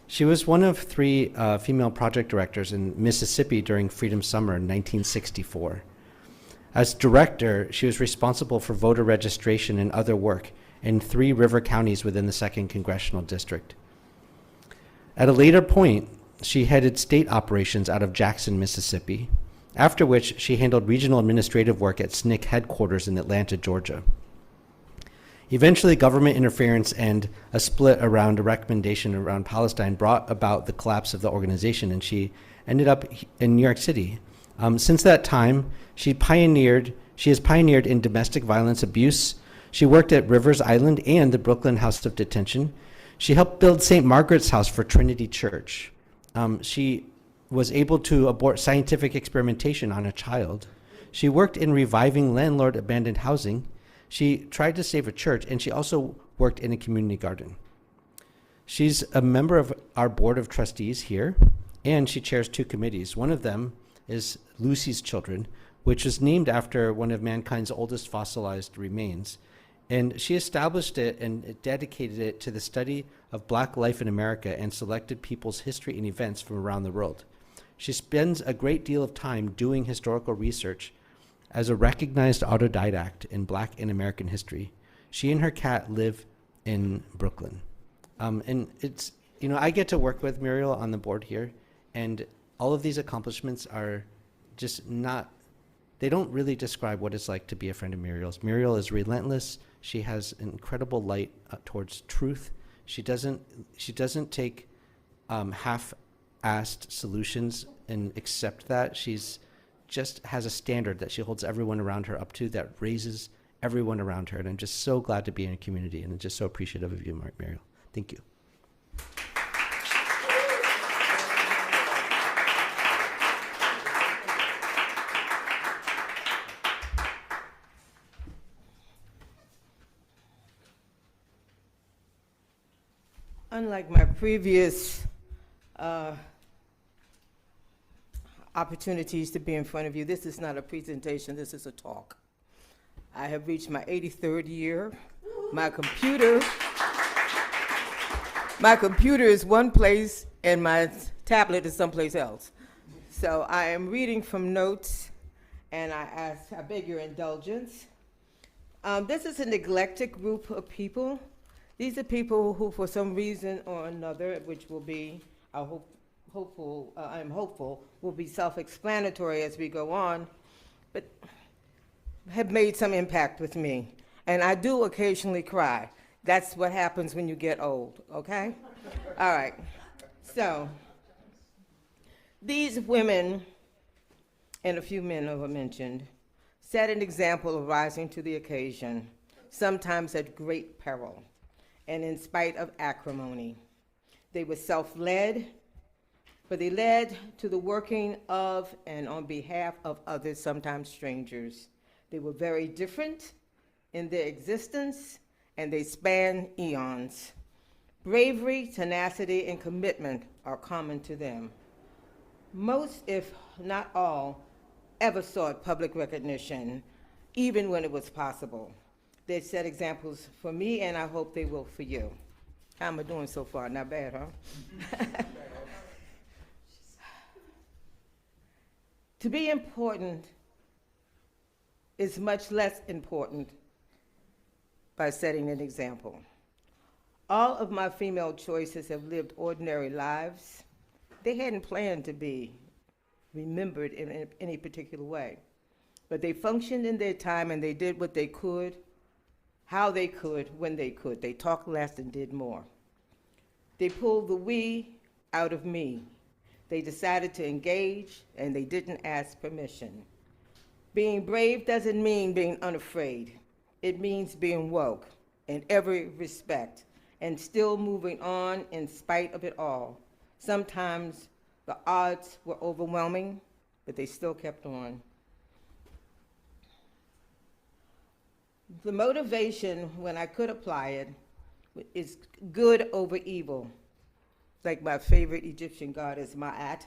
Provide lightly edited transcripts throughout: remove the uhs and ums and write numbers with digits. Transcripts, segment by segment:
She was one of three female project directors in Mississippi during Freedom Summer in 1964. As director, she was responsible for voter registration and other work in 3 river counties within the 2nd Congressional District. At a later point, she headed state operations out of Jackson, Mississippi, after which she handled regional administrative work at SNCC headquarters in Atlanta, Georgia. Eventually, government interference and a split around a recommendation around Palestine brought about the collapse of the organization, and she ended up in New York City. Since that time, she has pioneered in domestic violence abuse. She worked at Rivers Island and the Brooklyn House of Detention. She helped build St. Margaret's House for Trinity Church. She was able to abort scientific experimentation on a child. She worked in reviving landlord abandoned housing. She tried to save a church, and she also worked in a community garden. She's a member of our board of trustees here, and she chairs 2 committees. One of them is Lucy's Children, which is named after one of mankind's oldest fossilized remains. And she established it and dedicated it to the study of Black life in America and selected people's history and events from around the world. She spends a great deal of time doing historical research as a recognized autodidact in Black and American history. She and her cat live in Brooklyn. And it's, I get to work with Muriel on the board here, and all of these accomplishments are just not, they don't really describe what it's like to be a friend of Muriel's. Muriel is relentless. She has an incredible light towards truth. She doesn't take half-assed solutions and accept that. She's just has a standard that she holds everyone around her up to that raises everyone around her. And I'm just so glad to be in a community, and I'm just so appreciative of you, Muriel. Thank you. Unlike my previous opportunities to be in front of you, this is not a presentation, this is a talk. I have reached my 83rd year. My computer is one place and my tablet is someplace else. So I am reading from notes, and I beg your indulgence. This is a neglected group of people. These are people who, for some reason or another, which will be, I'm hopeful, will be self-explanatory as we go on, but have made some impact with me. And I do occasionally cry. That's what happens when you get old, okay? All right. So, these women, and a few men who were mentioned, set an example of rising to the occasion, sometimes at great peril, and in spite of acrimony. They were self-led, but they led to the working of and on behalf of others, sometimes strangers. They were very different in their existence, and they span eons. Bravery, tenacity, and commitment are common to them. Most, if not all, ever sought public recognition, even when it was possible. They set examples for me, and I hope they will for you. How am I doing so far? Not bad, huh? To be important is much less important by setting an example. All of my female choices have lived ordinary lives. They hadn't planned to be remembered in any particular way, but they functioned in their time, and they did what they could, how they could, when they could. They talked less and did more. They pulled the we out of me. They decided to engage, and they didn't ask permission. Being brave doesn't mean being unafraid. It means being woke in every respect and still moving on in spite of it all. Sometimes the odds were overwhelming, but they still kept on. The motivation, when I could apply it, is good over evil, like my favorite Egyptian goddess, Ma'at,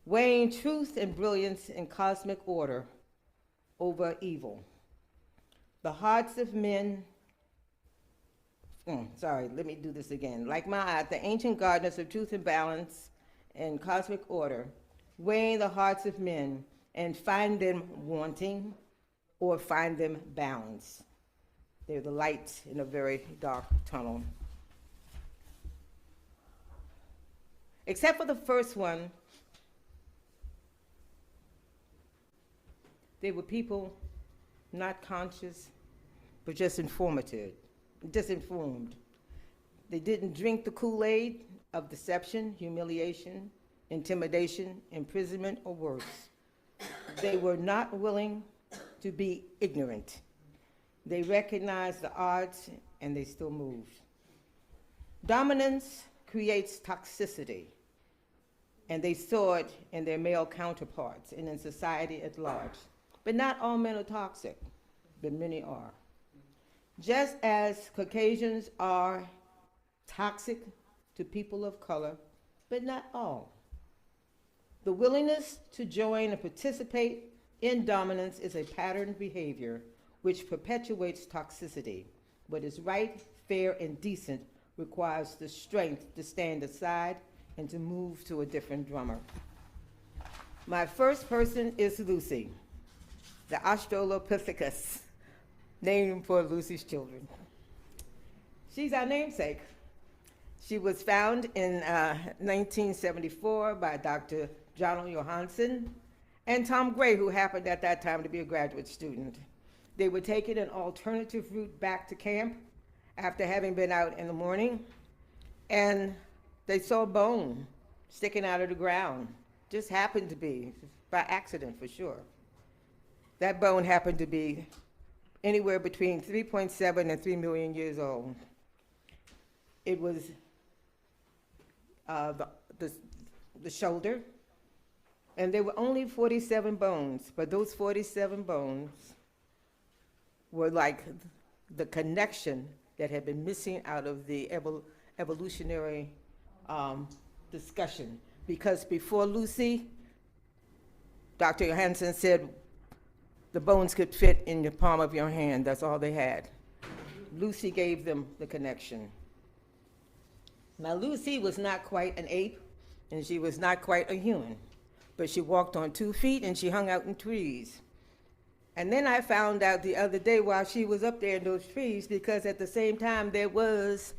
weighing truth and brilliance and cosmic order over evil. The hearts of men sorry, let me do this again. Like Ma'at, the ancient gardeners of truth and balance and cosmic order, weighing the hearts of men and find them wanting or find them balanced. They're the light in a very dark tunnel. Except for the first one, they were people not conscious, but just disinformed. They didn't drink the Kool-Aid of deception, humiliation, intimidation, imprisonment, or worse. They were not willing to be ignorant. They recognized the odds and they still moved. Dominance creates toxicity, and they saw it in their male counterparts and in society at large. But not all men are toxic, but many are. Just as Caucasians are toxic to people of color, but not all. The willingness to join and participate in dominance is a patterned behavior which perpetuates toxicity. What is right, fair, and decent requires the strength to stand aside and to move to a different drummer. My first person is Lucy, the Australopithecus, named for Lucy's children. She's our namesake. She was found in 1974 by Dr. John Johansson and Tom Gray, who happened at that time to be a graduate student. They were taking an alternative route back to camp after having been out in the morning, and they saw a bone sticking out of the ground. Just happened to be, by accident for sure. That bone happened to be anywhere between 3.7 and 3 million years old. It was the shoulder, and there were only 47 bones, but those 47 bones were like the connection that had been missing out of the evolutionary discussion. Because before Lucy, Dr. Johansson said the bones could fit in the palm of your hand. That's all they had. Lucy gave them the connection. Now, Lucy was not quite an ape, and she was not quite a human, but she walked on 2 feet and she hung out in trees. And then I found out the other day while she was up there in those trees, because at the same time there was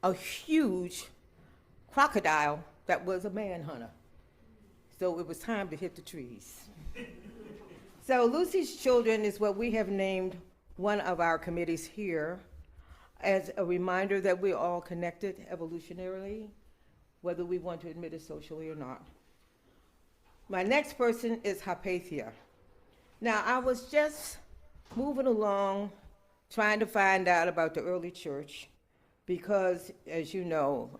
a huge crocodile that was a manhunter. So it was time to hit the trees. So Lucy's Children is what we have named one of our committees here as a reminder that we're all connected evolutionarily, whether we want to admit it socially or not. My next person is Hypatia. Now, I was just moving along trying to find out about the early church because, as you know,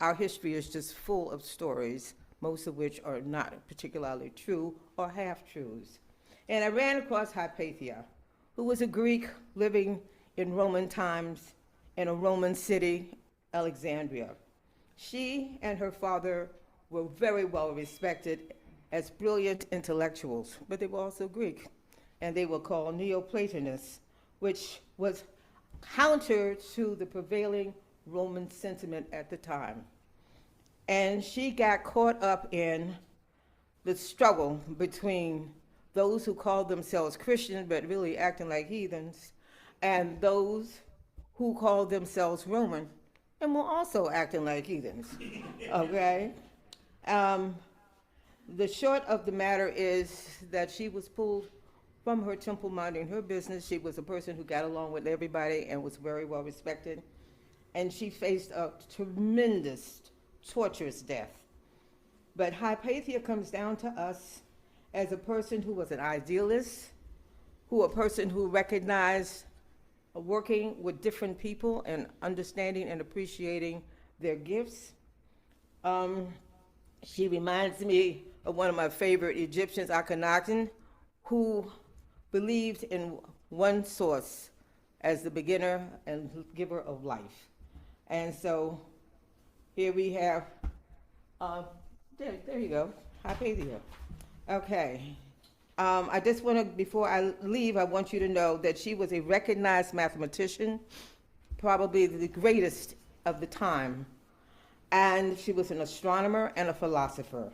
our history is just full of stories, most of which are not particularly true or half-truths. And I ran across Hypatia, who was a Greek living in Roman times in a Roman city, Alexandria. She and her father were very well respected as brilliant intellectuals, but they were also Greek, and they were called Neoplatonists, which was counter to the prevailing Roman sentiment at the time. And she got caught up in the struggle between those who called themselves Christians but really acting like heathens, and those who called themselves Roman and were also acting like heathens, okay? The short of the matter is that she was pulled from her temple minding her business. She was a person who got along with everybody and was very well respected. And she faced a tremendous, torturous death. But Hypatia comes down to us as a person who was an idealist, a person who recognized working with different people and understanding and appreciating their gifts. She reminds me of one of my favorite Egyptians, Akhenaten, who believed in one source as the beginner and giver of life. And so here we have, there you go, Hypatia. Okay, I just want to, before I leave, I want you to know that she was a recognized mathematician, probably the greatest of the time, and she was an astronomer and a philosopher.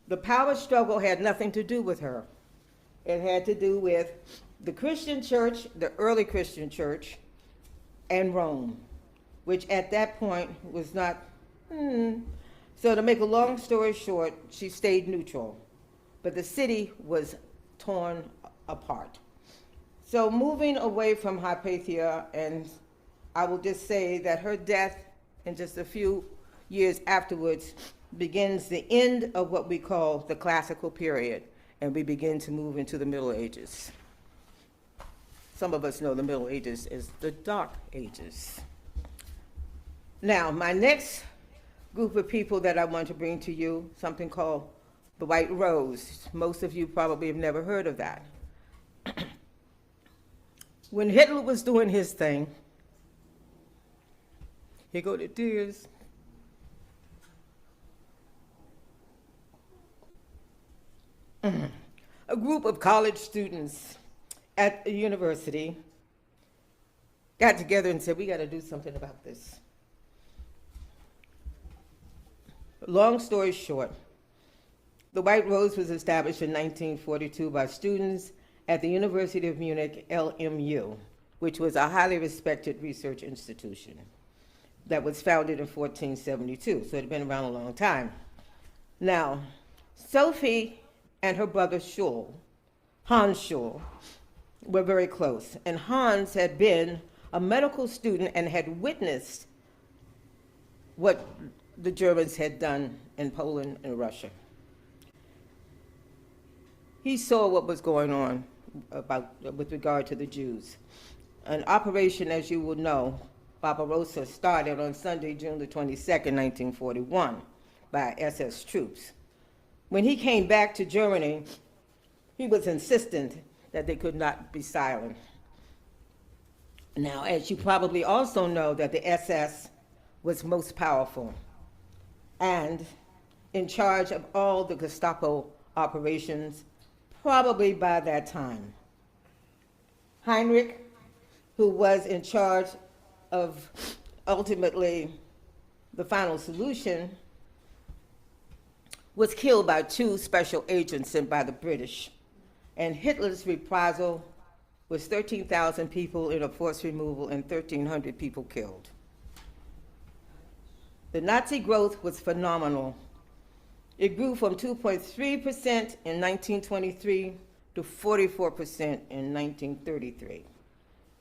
The power struggle had nothing to do with her. It had to do with the Christian church, the early Christian church, and Rome, which at that point was not, So to make a long story short, she stayed neutral, but the city was torn apart. So moving away from Hypatia, and I will just say that her death in just a few years afterwards begins the end of what we call the classical period, and we begin to move into the Middle Ages. Some of us know the Middle Ages as the Dark Ages. Now, my next group of people that I want to bring to you, something called the White Rose. Most of you probably have never heard of that. When Hitler was doing his thing, here go the tears. A group of college students at the university got together and said, we got to do something about this. Long story short, the White Rose was established in 1942 by students at the University of Munich, LMU, which was a highly respected research institution that was founded in 1472, so it had been around a long time. Now, Sophie and her brother Schul, Hans Schul, were very close, and Hans had been a medical student and had witnessed what the Germans had done in Poland and Russia. He saw what was going on with regard to the Jews. An operation, as you will know, Barbarossa, started on Sunday, June the 22nd, 1941, by SS troops. When he came back to Germany, he was insistent that they could not be silent. Now, as you probably also know, that the SS was most powerful and in charge of all the Gestapo operations, probably by that time. Heinrich, who was in charge of ultimately the final solution, was killed by 2 special agents sent by the British. And Hitler's reprisal was 13,000 people in a forced removal and 1,300 people killed. The Nazi growth was phenomenal. It grew from 2.3% in 1923 to 44% in 1933.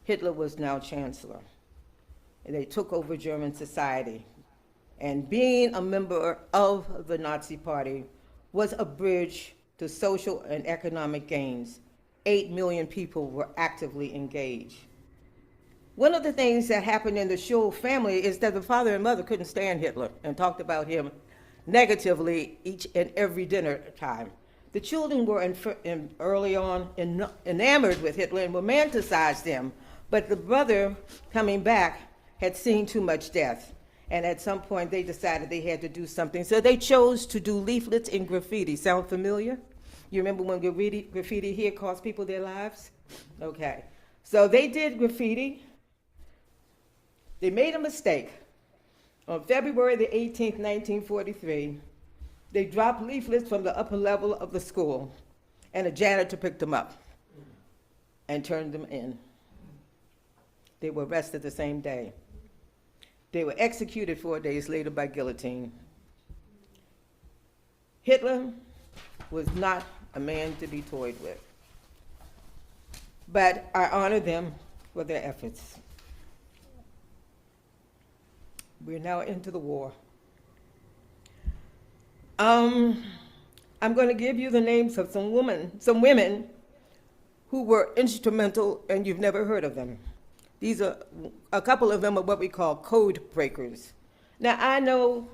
Hitler was now chancellor, and they took over German society. And being a member of the Nazi Party was a bridge to social and economic gains. 8 million people were actively engaged. One of the things that happened in the Schul family is that the father and mother couldn't stand Hitler and talked about him negatively each and every dinner time. The children were early on enamored with Hitler and romanticized him, but the brother coming back had seen too much death. And at some point they decided they had to do something. So they chose to do leaflets and graffiti. Sound familiar? You remember when graffiti here cost people their lives? Okay. So they did graffiti. They made a mistake. On February the 18th, 1943, they dropped leaflets from the upper level of the school, and a janitor picked them up and turned them in. They were arrested the same day. They were executed 4 days later by guillotine. Hitler was not a man to be toyed with, but I honor them for their efforts. We're now into the war. I'm going to give you the names of some women who were instrumental, and you've never heard of them. These are, a couple of them are what we call code breakers. Now, I know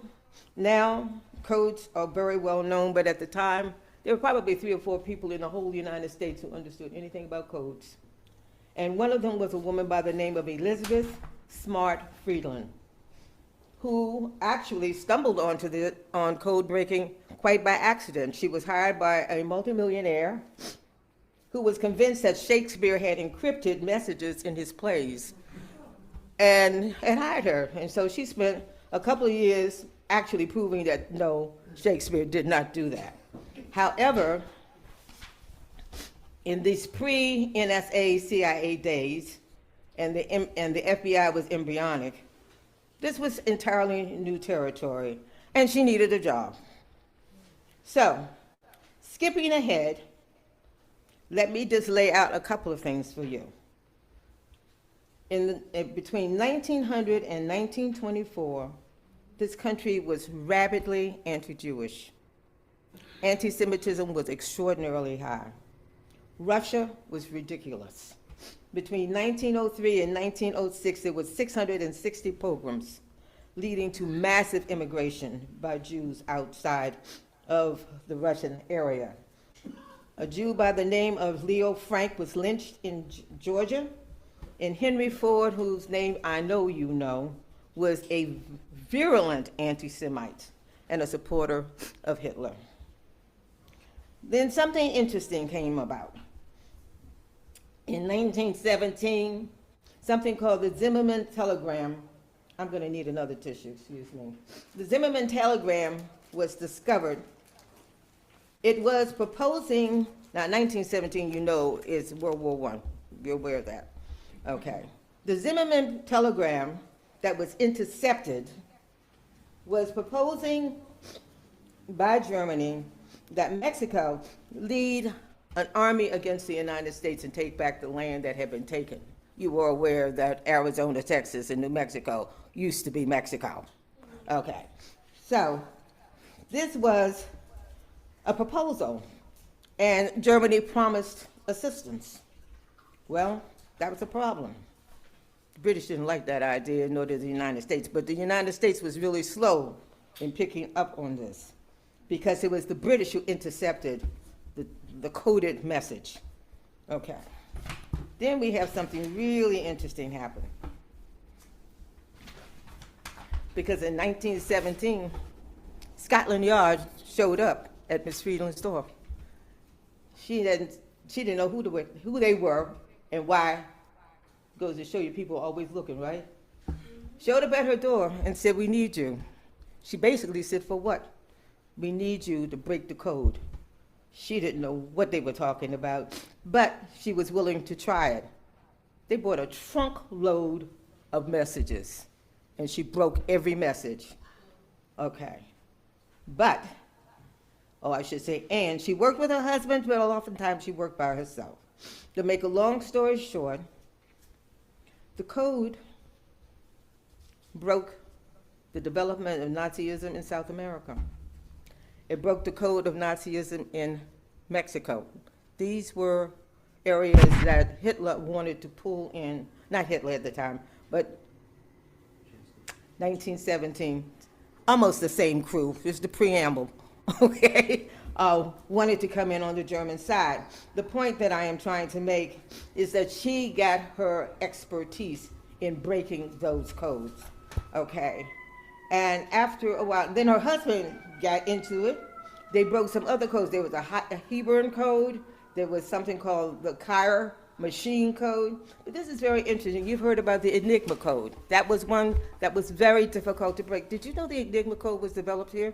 now codes are very well known, but at the time, there were probably 3 or 4 people in the whole United States who understood anything about codes. And one of them was a woman by the name of Elizabeth Smart Friedland, who actually stumbled on code breaking quite by accident. She was hired by a multimillionaire who was convinced that Shakespeare had encrypted messages in his plays and hired her. And so she spent a couple of years actually proving that no, Shakespeare did not do that. However, in these pre-NSA CIA days, and the FBI was embryonic, this was entirely new territory, and she needed a job. So, skipping ahead, let me just lay out a couple of things for you. Between 1900 and 1924, this country was rabidly anti-Jewish. Anti-Semitism was extraordinarily high. Russia was ridiculous. Between 1903 and 1906, there was 660 pogroms, leading to massive immigration by Jews outside of the Russian area. A Jew by the name of Leo Frank was lynched in Georgia, and Henry Ford, whose name I know you know, was a virulent anti-Semite and a supporter of Hitler. Then something interesting came about. In 1917, something called the Zimmerman Telegram, I'm going to need another tissue, excuse me. The Zimmerman Telegram was discovered. It was proposing, now 1917, you know, is World War I. You're aware of that. Okay. The Zimmerman Telegram that was intercepted was proposing by Germany that Mexico lead an army against the United States and take back the land that had been taken. You were aware that Arizona, Texas, and New Mexico used to be Mexico. Okay, so this was a proposal, and Germany promised assistance. Well, that was a problem. The British didn't like that idea, nor did the United States, but the United States was really slow in picking up on this because it was the British who intercepted the coded message. Okay. Then we have something really interesting happen. Because in 1917, Scotland Yard showed up at Miss Friedland's door. She didn't know who they were and why. Goes to show you people are always looking, right? Showed up at her door and said, "We need you." She basically said, "For what?" "We need you to break the code." She didn't know what they were talking about, but she was willing to try it. They brought a trunk load of messages, and she broke every message. Okay. But, I should say, and she worked with her husband, but oftentimes she worked by herself. To make a long story short, the code broke the development of Nazism in South America. It broke the code of Nazism in Mexico. These were areas that Hitler wanted to pull in, not Hitler at the time, but 1917, almost the same crew, just the preamble, okay, wanted to come in on the German side. The point that I am trying to make is that she got her expertise in breaking those codes, okay? And after a while, then her husband got into it. They broke some other codes. There was a Hebron code. There was something called the Cairo machine code. But this is very interesting. You've heard about the Enigma code. That was one that was very difficult to break. Did you know the Enigma code was developed here?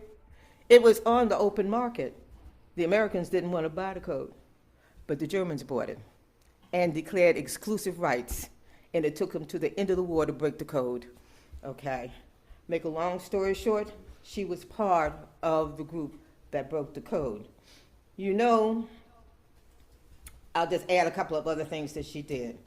It was on the open market. The Americans didn't want to buy the code, but the Germans bought it and declared exclusive rights. And it took them to the end of the war to break the code. Okay. Make a long story short, she was part of the group that broke the code. You know, I'll just add a couple of other things that she did.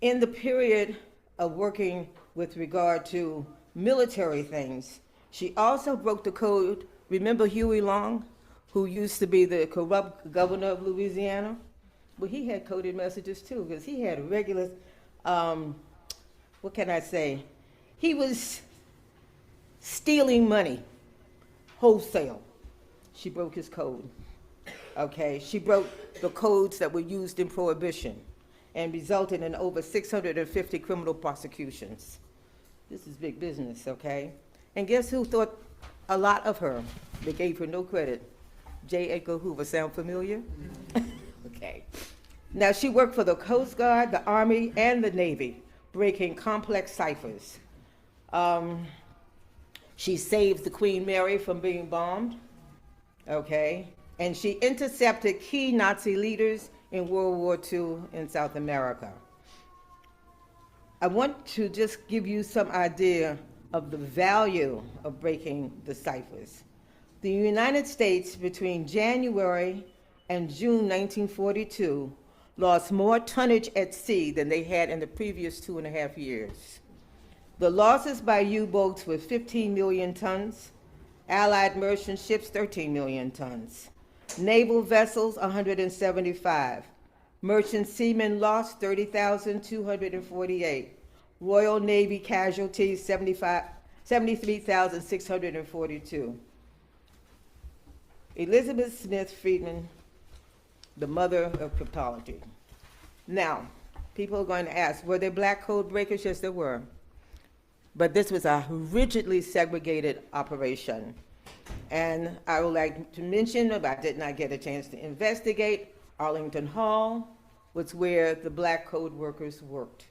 In the period of working with regard to military things, she also broke the code. Remember Huey Long, who used to be the corrupt governor of Louisiana? Well, he had coded messages too, because he had regular, what can I say? He was stealing money, wholesale. She broke his code, okay? She broke the codes that were used in Prohibition and resulted in over 650 criminal prosecutions, This is big business, okay? And guess who thought a lot of her? They gave her no credit. J. Edgar Hoover. Sound familiar? Okay. Now, she worked for the Coast Guard, the Army, and the Navy, breaking complex ciphers. She saved the Queen Mary from being bombed, okay? And she intercepted key Nazi leaders in World War II in South America. I want to just give you some idea of the value of breaking the ciphers. The United States, between January and June 1942, lost more tonnage at sea than they had in the previous 2.5 years. The losses by U-boats were 15 million tons, Allied merchant ships 13 million tons, naval vessels 175, merchant seamen lost 30,248, Royal Navy casualties 73,642. Elizabeth Smith Friedman, the mother of cryptology. Now, people are going to ask, were there black code breakers? Yes, there were. But this was a rigidly segregated operation. And I would like to mention, but I did not get a chance to investigate, Arlington Hall was where the black code workers worked.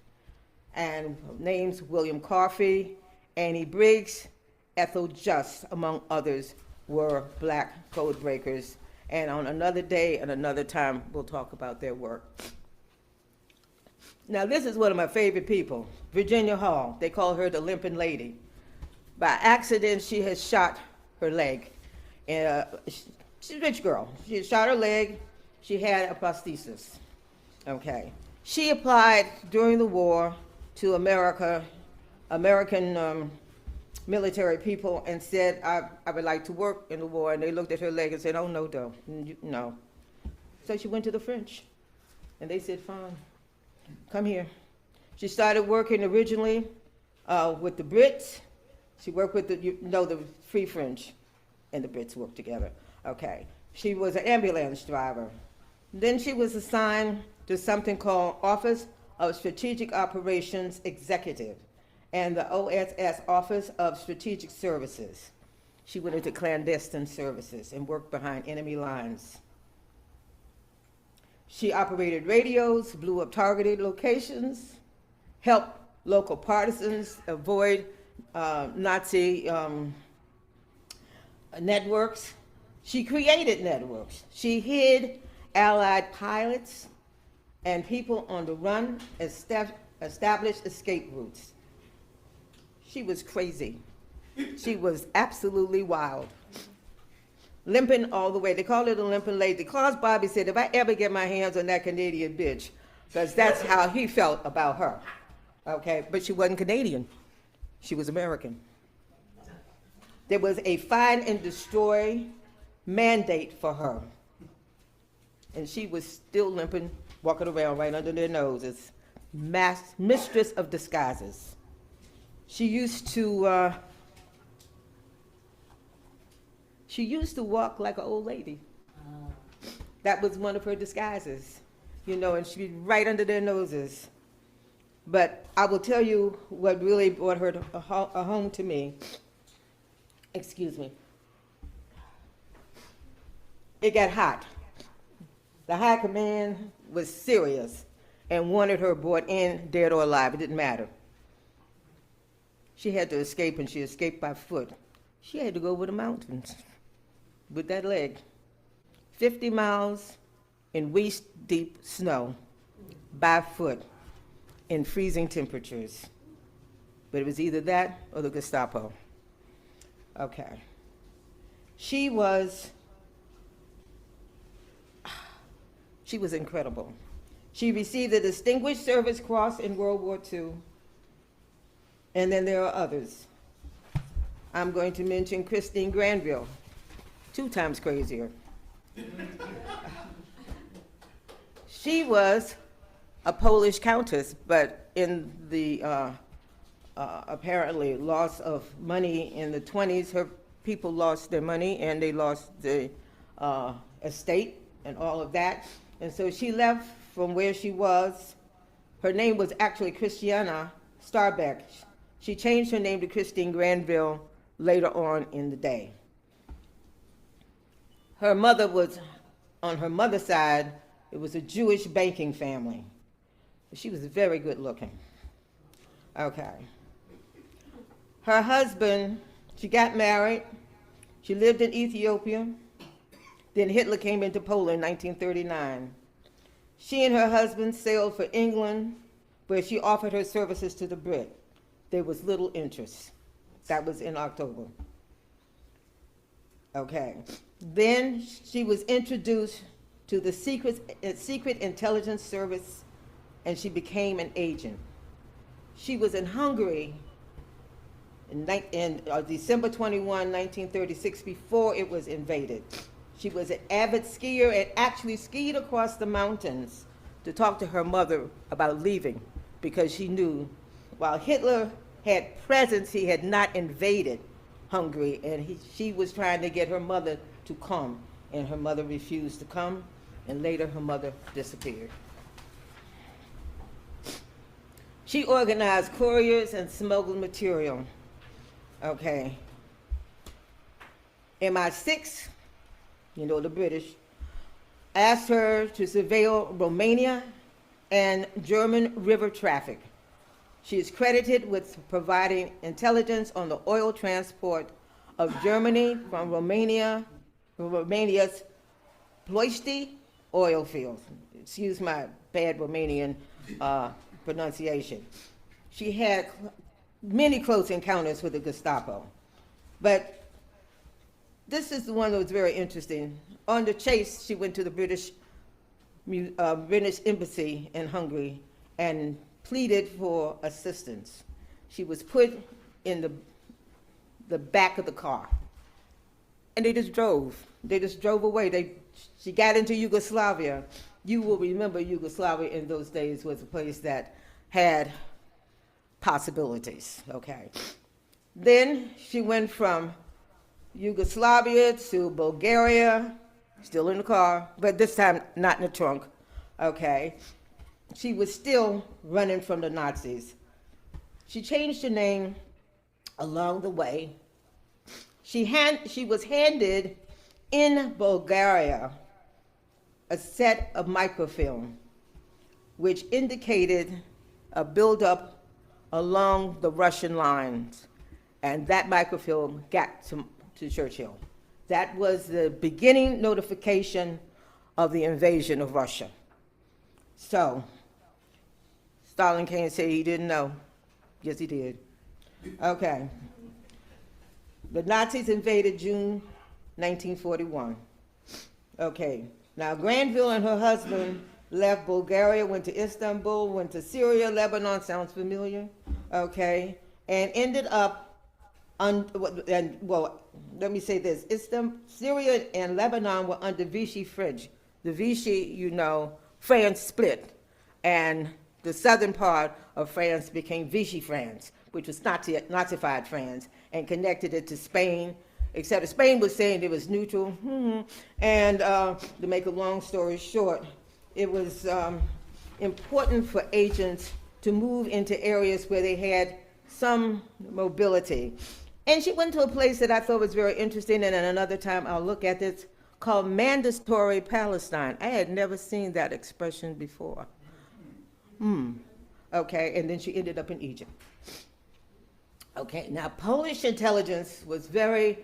And names William Coffey, Annie Briggs, Ethel Just, among others, were black code breakers. And on another day and another time, we'll talk about their work. Now, this is one of my favorite people, Virginia Hall. They call her the limping lady. By accident, she has shot her leg. She's a rich girl. She had shot her leg. She had a prosthesis. Okay. She applied during the war to American military people and said, I would like to work in the war. And they looked at her leg and said, oh, no, no. So she went to the French. And they said, fine, come here. She started working originally with the Brits. She worked with the Free French and the Brits worked together. Okay. She was an ambulance driver. Then she was assigned to something called Office of Strategic Operations Executive and the OSS, Office of Strategic Services. She went into clandestine services and worked behind enemy lines. She operated radios, blew up targeted locations, helped local partisans avoid Nazi networks. She created networks. She hid Allied pilots and people on the run, established escape routes. She was crazy. She was absolutely wild. Limping all the way. They call her the limping lady. Klaus Bobby said, if I ever get my hands on that Canadian bitch, because that's how he felt about her. Okay, but she wasn't Canadian. She was American. There was a find and destroy mandate for her. And she was still limping, walking around right under their noses. Mistress of disguises. She used to walk like an old lady. That was one of her disguises, and she'd be right under their noses. But I will tell you what really brought her home to me. Excuse me. It got hot. The high command was serious and wanted her brought in, dead or alive. It didn't matter. She had to escape, and she escaped by foot. She had to go over the mountains with that leg. 50 miles in waist-deep snow by foot in freezing temperatures. But it was either that or the Gestapo. Okay. She was incredible. She received the Distinguished Service Cross in World War II. And then there are others. I'm going to mention Christine Granville, 2 times crazier. She was a Polish countess, but in the apparently loss of money in the 20s, her people lost their money and they lost the estate and all of that. And so she left from where she was. Her name was actually Christiana Starbeck. She changed her name to Christine Granville later on in the day. Her mother was, on her mother's side, it was a Jewish banking family. She was very good looking. Okay. Her husband, she got married. She lived in Ethiopia. Then Hitler came into Poland in 1939. She and her husband sailed for England, where she offered her services to the Brit. There was little interest. That was in October. Okay. Then she was introduced to the secret intelligence service, and she became an agent. She was in Hungary in December 21, 1936, before it was invaded. She was an avid skier and actually skied across the mountains to talk to her mother about leaving, because she knew while Hitler had presence, he had not invaded Hungary, and she was trying to get her mother to come, and her mother refused to come, and later her mother disappeared. She organized couriers and smuggled material. Okay. MI6, you know, the British, asked her to surveil Romania and German river traffic. She is credited with providing intelligence on the oil transport of Germany from Romania's Ploiești oil fields. Excuse my bad Romanian pronunciation. She had many close encounters with the Gestapo. But this is the one that was very interesting. On the chase, she went to the British embassy in Hungary and pleaded for assistance. She was put in the back of the car, and they just drove. They just drove away. She got into Yugoslavia. You will remember Yugoslavia in those days was a place that had possibilities, okay? Then she went from Yugoslavia to Bulgaria, still in the car, but this time not in the trunk, okay? She was still running from the Nazis. She changed her name along the way. She was handed in Bulgaria a set of microfilm which indicated a buildup along the Russian lines, and that microfilm got to Churchill. That was the beginning notification of the invasion of Russia. So, Stalin can't say he didn't know. Yes, he did. Okay. The Nazis invaded June 1941. Okay. Now, Granville and her husband left Bulgaria, went to Istanbul, went to Syria, Lebanon, sounds familiar, okay, and ended up, let me say this, Syria and Lebanon were under Vichy French. The Vichy, you know, France split, and the southern part of France became Vichy France, which was Nazified France, and connected it to Spain, except Spain was saying it was neutral, and to make a long story short, it was important for agents to move into areas where they had some mobility. And she went to a place that I thought was very interesting, and at another time I'll look at this, called mandatory Palestine. I had never seen that expression before. Okay, and then she ended up in Egypt. Okay, now Polish intelligence was very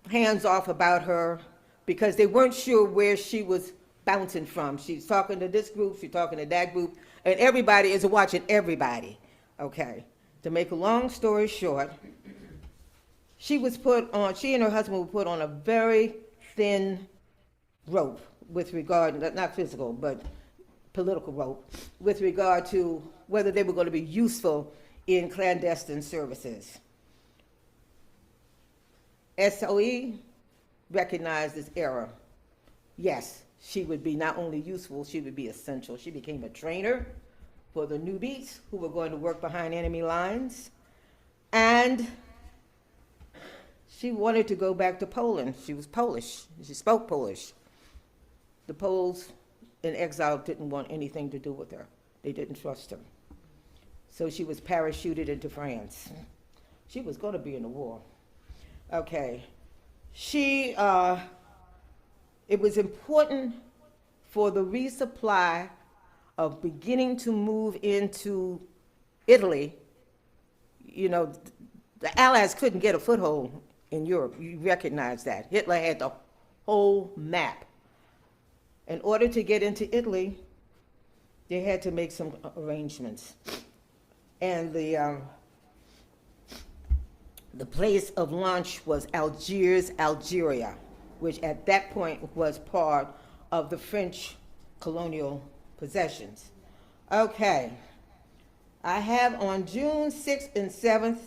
hands-off about her because they weren't sure where she was bouncing from. She's talking to this group, she's talking to that group, and everybody is watching everybody. Okay, to make a long story short, she and her husband were put on a very thin rope with regard, not physical, but political rope, with regard to whether they were going to be useful in clandestine services. SOE recognized this error. Yes, she would be not only useful, she would be essential. She became a trainer for the newbies who were going to work behind enemy lines. And she wanted to go back to Poland. She was Polish. She spoke Polish. The Poles in exile didn't want anything to do with her. They didn't trust her. So she was parachuted into France. She was going to be in the war. Okay. It was important for the resupply of beginning to move into Italy. You know, the Allies couldn't get a foothold in Europe. You recognize that. Hitler had the whole map. In order to get into Italy, they had to make some arrangements. And the place of launch was Algiers, Algeria, which at that point was part of the French colonial possessions. Okay. I have on June 6th and 7th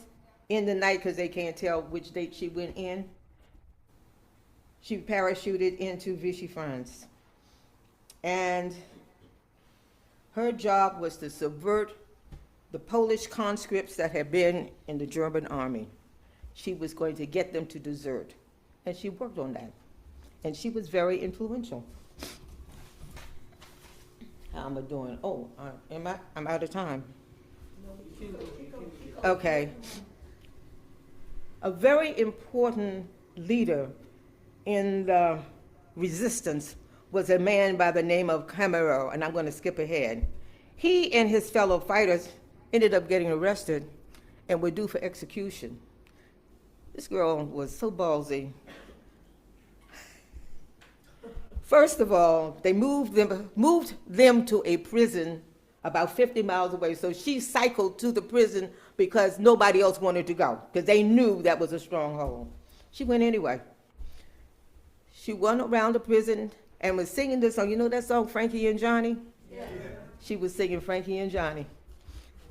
in the night, because they can't tell which date she went in, she parachuted into Vichy, France. And her job was to subvert the Polish conscripts that had been in the German army. She was going to get them to desert. And she worked on that. And she was very influential. How am I doing? Oh, I'm out of time. Okay. A very important leader in the resistance was a man by the name of Camero, and I'm going to skip ahead. He and his fellow fighters ended up getting arrested and were due for execution. This girl was so ballsy. First of all, they moved them to a prison about 50 miles away. So she cycled to the prison because nobody else wanted to go, because they knew that was a stronghold. She went anyway. She went around the prison and was singing this song. You know that song, Frankie and Johnny? Yeah. She was singing Frankie and Johnny.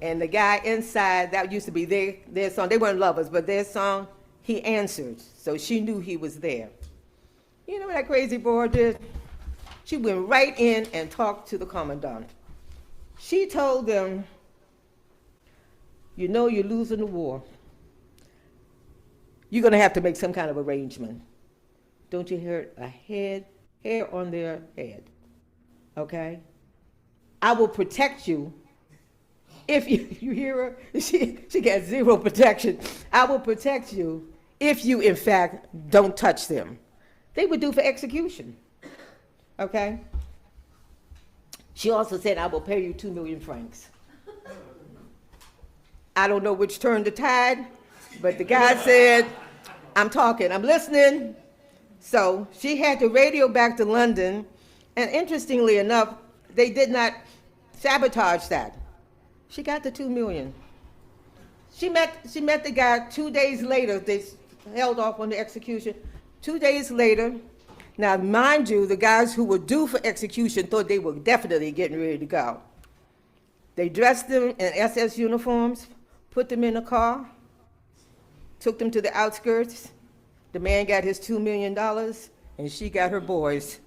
And the guy inside, that used to be their song. They weren't lovers, but their song, he answered. So she knew he was there. You know what that crazy boy did? She went right in and talked to the commandant. She told them, you know you're losing the war. You're going to have to make some kind of arrangement. Don't you hear a hair on their head? Okay? I will protect you. If you hear her, she got zero protection. I will protect you if you, in fact, don't touch them. They were due for execution. Okay? She also said, I will pay you 2 million francs. I don't know which turned the tide, but the guy said, I'm talking, I'm listening. So she had to radio back to London, and interestingly enough, they did not sabotage that. She got the 2 million. She met the guy 2 days later. They held off on the execution. 2 days later, now mind you, the guys who were due for execution thought they were definitely getting ready to go. They dressed them in SS uniforms, put them in a car, took them to the outskirts. The man got his $2 million, and she got her boys,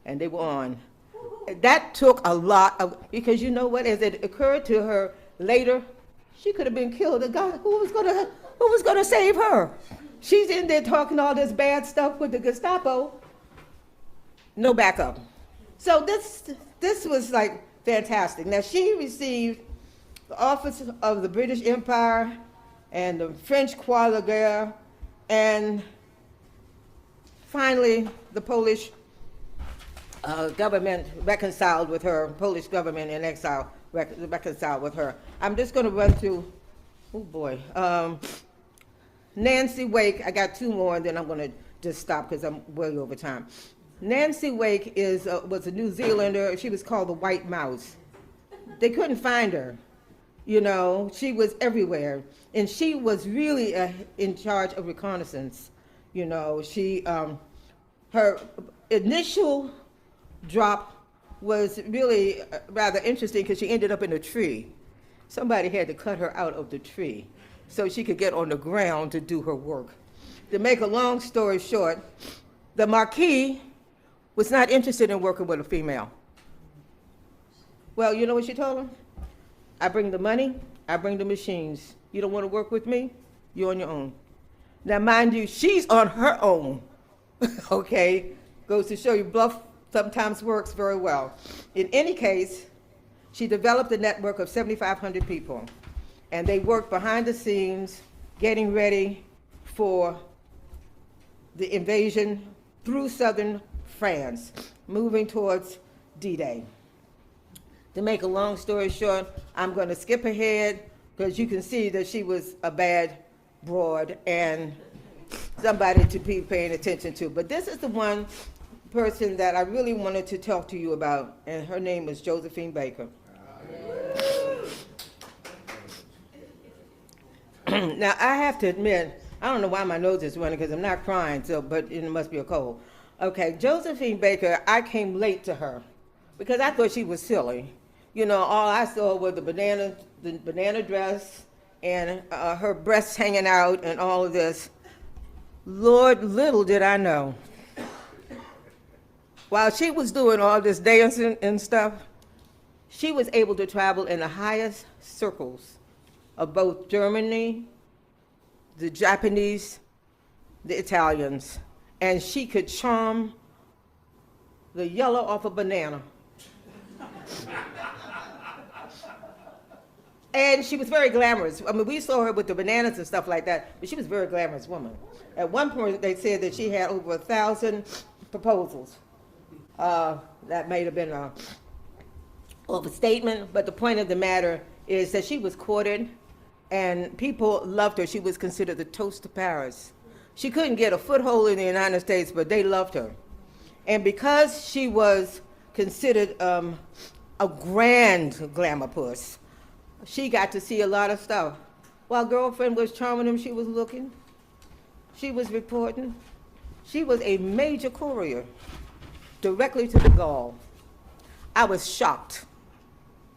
and they were on. That took a lot of, because you know what, as it occurred to her later, she could have been killed. The guy, who was gonna save her? She's in there talking all this bad stuff with the Gestapo. No backup. So this was like fantastic. Now she received the Office of the British Empire and the French Croix de Guerre, and finally the Polish government reconciled with her, Polish government in exile reconciled with her. I'm just going to run through, oh boy, Nancy Wake. I got 2 more, and then I'm going to just stop because I'm way over time. Nancy Wake was a New Zealander. She was called the White Mouse. They couldn't find her. You know, she was everywhere. And she was really in charge of reconnaissance. You know, her initial drop was really rather interesting because she ended up in a tree. Somebody had to cut her out of the tree so she could get on the ground to do her work. To make a long story short, the Marquis was not interested in working with a female. Well, you know what she told him? I bring the money, I bring the machines. You don't want to work with me? You're on your own. Now, mind you, she's on her own, okay? Goes to show you bluff sometimes works very well. In any case, she developed a network of 7,500 people. and they worked behind the scenes, getting ready for the invasion through southern France, moving towards D-Day. To make a long story short, I'm going to skip ahead because you can see that she was a bad broad and somebody to be paying attention to. But this is the one person that I really wanted to talk to you about, and her name is Josephine Baker. Now, I have to admit, I don't know why my nose is running because I'm not crying, but it must be a cold. Okay, Josephine Baker, I came late to her because I thought she was silly. You know, all I saw was the banana dress and her breasts hanging out and all of this. Lord, little did I know. While she was doing all this dancing and stuff, she was able to travel in the highest circles of both Germany, the Japanese, the Italians, and she could charm the yellow off a banana. And she was very glamorous. I mean, we saw her with the bananas and stuff like that, but she was a very glamorous woman. At one point, they said that she had over 1,000 proposals. That may have been an overstatement, but the point of the matter is that she was courted, and people loved her. She was considered the toast of Paris. She couldn't get a foothold in the United States, but they loved her. And because she was considered a grand glamour puss, she got to see a lot of stuff. While girlfriend was charming him, she was looking. She was reporting. She was a major courier directly to the Gulf. I was shocked.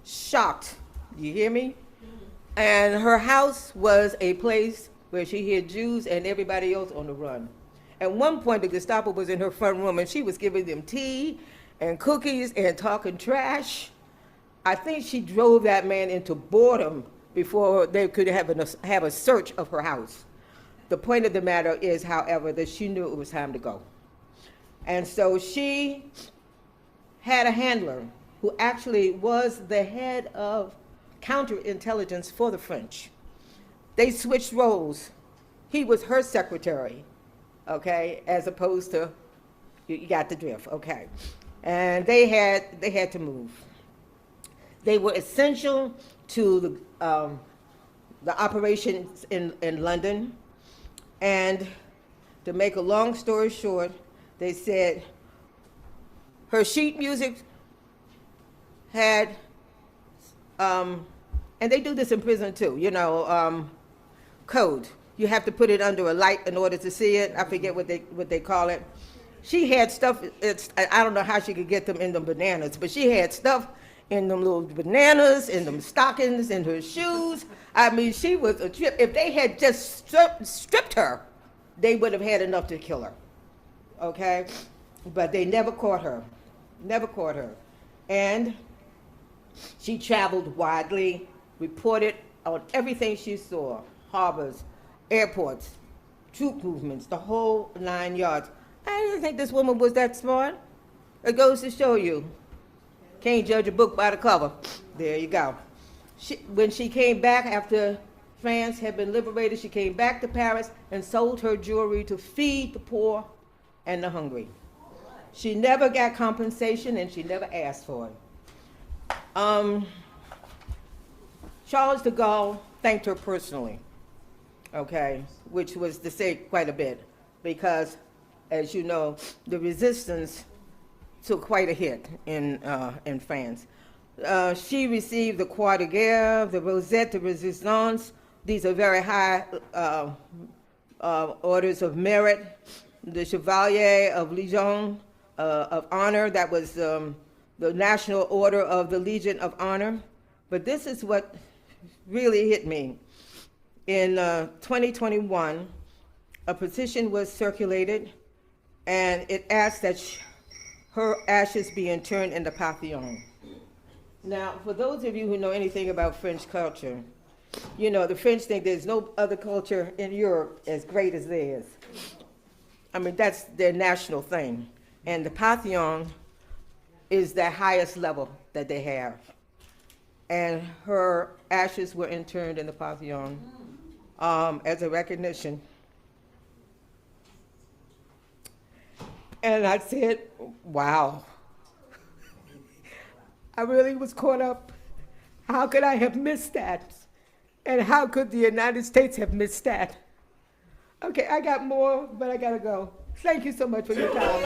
Shocked. You hear me? And her house was a place where she hid Jews and everybody else on the run. At one point, the Gestapo was in her front room, and she was giving them tea and cookies and talking trash. I think she drove that man into boredom before they could have a search of her house. The point of the matter is, however, that she knew it was time to go. And so she had a handler who actually was the head of counterintelligence for the French. They switched roles. He was her secretary, okay, as opposed to, you got the drift, okay. And they had to move. They were essential to the operations in London. And to make a long story short, they said her sheet music had, and they do this in prison too, you know, code. You have to put it under a light in order to see it. I forget what they call it. She had stuff, I don't know how she could get them in the bananas, but she had stuff in them little bananas, in them stockings, in her shoes. I mean, she was a trip. If they had just stripped her, they would have had enough to kill her, okay? But they never caught her, never caught her. And she traveled widely, reported on everything she saw, harbors, airports, troop movements, the whole 9 yards. I didn't think this woman was that smart. It goes to show you. Can't judge a book by the cover. There you go. When she came back after France had been liberated, she came back to Paris and sold her jewelry to feed the poor and the hungry. She never got compensation and she never asked for it. Charles de Gaulle thanked her personally, okay, which was to say quite a bit because, as you know, the resistance took quite a hit in France. She received the Croix de Guerre, the Rosette de Resistance. These are very high orders of merit. The Chevalier of Legion of Honor, that was the National Order of the Legion of Honor. But this is what really hit me. In 2021, a petition was circulated, and it asked that her ashes be interned in the Pantheon. Now, for those of you who know anything about French culture, you know the French think there's no other culture in Europe as great as theirs. I mean, that's their national thing. And the Pantheon is the highest level that they have. and her ashes were interned in the Pantheon as a recognition. And I said, wow. I really was caught up. How could I have missed that? And how could the United States have missed that? Okay, I got more, but I gotta go. Thank you so much for your time.